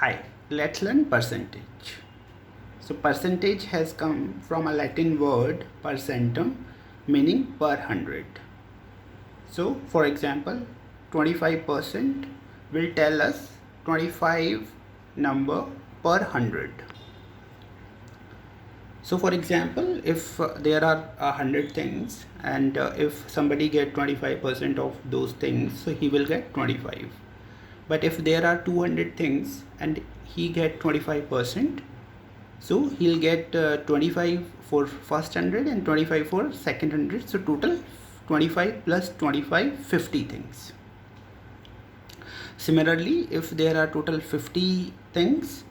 Hi, let's learn percentage. So percentage has come from a Latin word percentum, meaning per hundred. So for example, 25% will tell us 25 number per 100. So for example, if there are 100 things and if somebody get 25% of those things, so he will get 25. But if there are 200 things and he get 25%, so he'll get 25 for first 100 and 25 for second 100. So total 25 plus 25, 50 things. Similarly, if there are total 50 things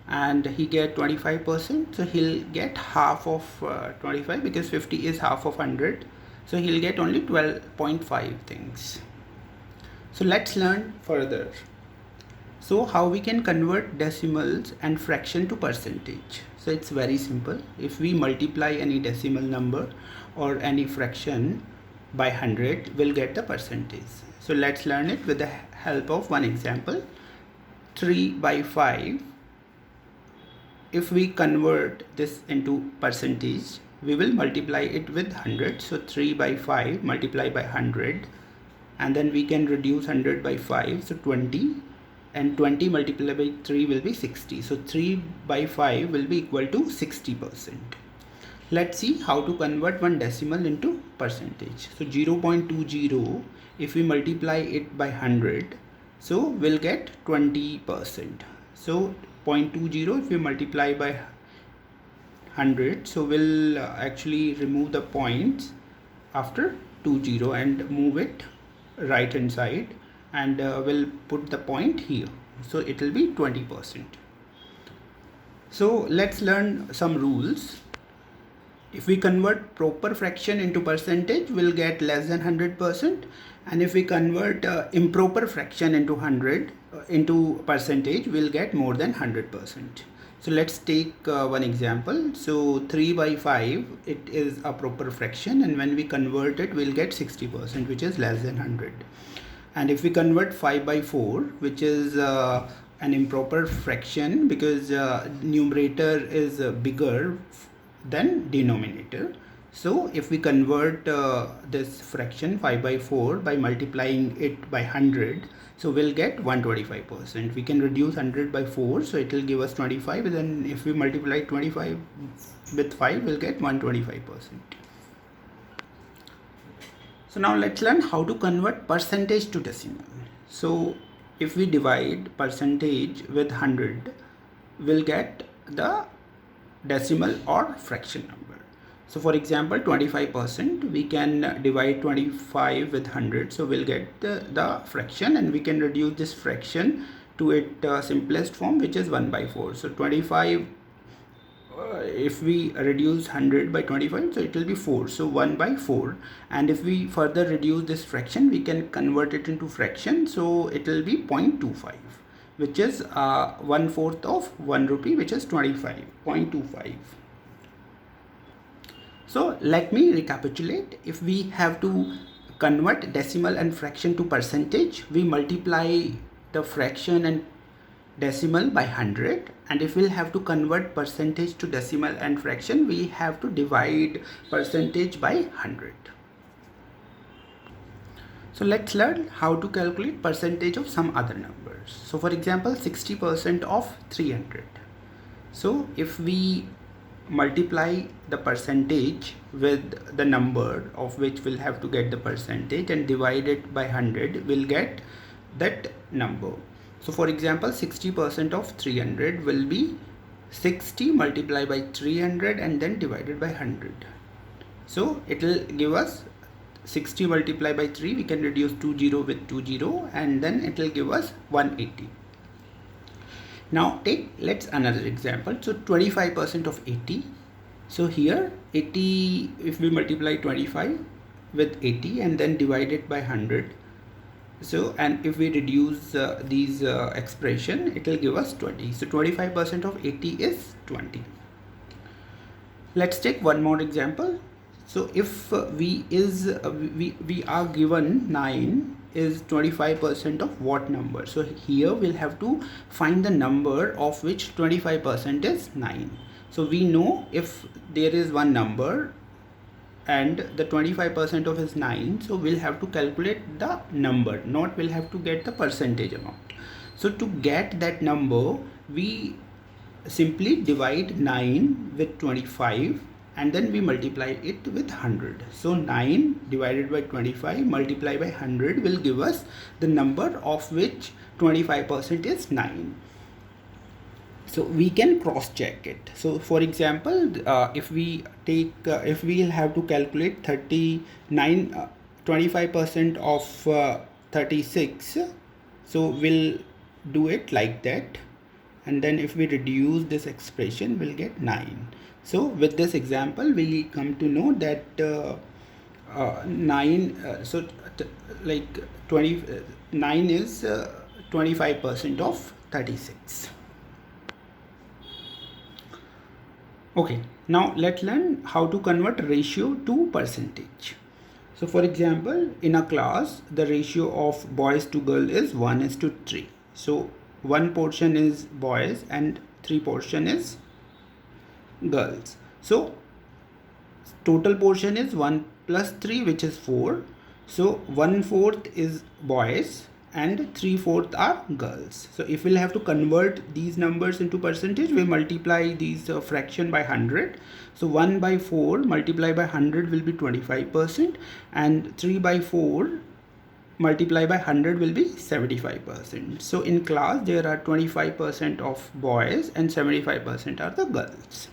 and he get 25%, so he'll get half of 25 because 50 is half of 100. So he'll get only 12.5 things. So let's learn further. So how we can convert decimals and fraction to percentage? So it's very simple. If we multiply any decimal number or any fraction by 100, we'll get the percentage. So let's learn it with the help of one example. 3 by 5. If we convert this into percentage, we will multiply it with 100. So 3 by 5 multiply by 100, and then we can reduce 100 by 5, so 20, and 20 multiplied by 3 will be 60. So 3 by 5 will be equal to 60%. Let's see how to convert one decimal into percentage. So 0.20, if we multiply it by 100, so we'll get 20%. So 0.20 if we multiply by 100, so we'll actually remove the points after 20 and move it right hand side, and we'll put the point here, so it will be 20%. So let's learn some rules. If we convert proper fraction into percentage, we'll get less than 100%, and if we convert improper fraction into percentage, we'll get more than 100%. So let's take one example. So 3 by 5, it is a proper fraction, and when we convert it, we'll get 60%, which is less than 100. And if we convert 5 by 4, which is an improper fraction because numerator is bigger than denominator. So if we convert this fraction 5 by 4 by multiplying it by 100, so we'll get 125%. We can reduce 100 by 4, so it will give us 25. And then if we multiply 25 with 5, we'll get 125%. So now let's learn how to convert percentage to decimal. So if we divide percentage with 100, we'll get the decimal or fraction number. So for example, 25%, we can divide 25 with 100, so we'll get the fraction, and we can reduce this fraction to its simplest form, which is 1 by 4. So 25, if we reduce 100 by 25, so it will be 4, so 1 by 4. And if we further reduce this fraction, we can convert it into fraction, so it will be 0.25, which is 1/4 of 1 rupee, which is 25.25. So let me recapitulate. If we have to convert decimal and fraction to percentage, we multiply the fraction and decimal by 100, and if we'll have to convert percentage to decimal and fraction, we have to divide percentage by 100. So let's learn how to calculate percentage of some other numbers. So for example, 60% of 300. So if we multiply the percentage with the number of which we'll have to get the percentage and divide it by 100, we'll get that number. So for example, 60% of 300 will be 60 multiplied by 300 and then divided by 100. So it will give us 60 multiplied by 3, we can reduce 20 with 20, and then it will give us 180. Now let's another example. So 25% of 80. So here 80, if we multiply 25 with 80 and then divide it by 100, so and if we reduce these expression, it will give us 20. So 25% of 80 is 20. Let's take one more example. So if we are given 9 is 25% of what number? So here we'll have to find the number of which 25% is 9. So we know if there is one number and the 25% of is 9, so we'll have to calculate the number, not we'll have to get the percentage amount. So to get that number, we simply divide 9 with 25 and then we multiply it with 100. So 9 divided by 25 multiplied by 100 will give us the number of which 25% is 9. So we can cross check it. So for example, if we take if we will have to calculate 39 25% of 36, so we'll do it like that, and then if we reduce this expression we'll get 9. So with this example we come to know that 9 is 25% of 36. Okay, now let's learn how to convert ratio to percentage. So for example, in a class the ratio of boys to girl is 1:3. So one portion is boys and 3 portion is girls. So total portion is 1 plus 3, which is 4. So 1/4 is boys and 3/4 are girls. So if we'll have to convert these numbers into percentage, we multiply these fraction by 100. So 1/4 multiplied by 100 will be 25%, and 3/4 multiplied by 100 will be 75%. So in class there are 25% of boys and 75% are the girls.